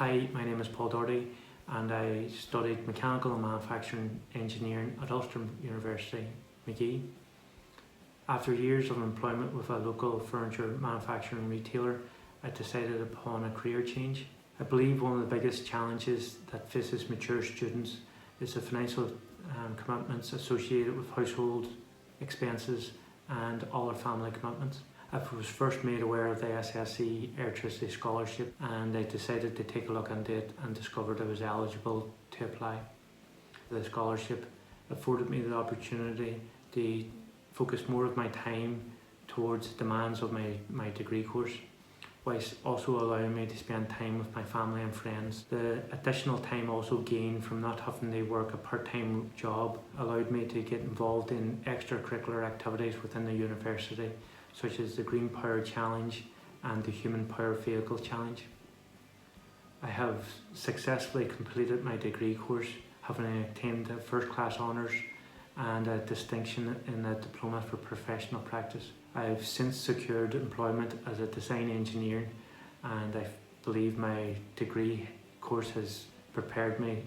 Hi, my name is Paul Doherty and I studied Mechanical and Manufacturing Engineering at Ulster University, Magee. After years of employment with a local furniture manufacturing retailer, I decided upon a career change. I believe one of the biggest challenges that faces mature students is the financial commitments associated with household expenses and other family commitments. I was first made aware of the SSE Electricity Scholarship and I decided to take a look into it and discovered I was eligible to apply. The scholarship afforded me the opportunity to focus more of my time towards the demands of my degree course, whilst also allowing me to spend time with my family and friends. The additional time also gained from not having to work a part-time job allowed me to get involved in extracurricular activities within the university, such as the Green Power Challenge and the Human Power Vehicle Challenge. I have successfully completed my degree course, having attained a first-class honours and a distinction in a diploma for professional practice. I have since secured employment as a design engineer and I believe my degree course has prepared me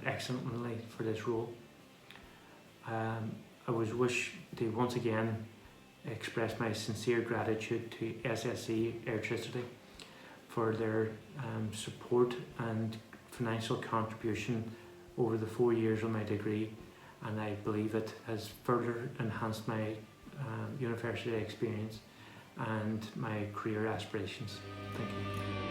excellently for this role. I would wish to once again express my sincere gratitude to SSE Electricity for their support and financial contribution over the 4 years of my degree, and I believe it has further enhanced my university experience and my career aspirations. Thank you.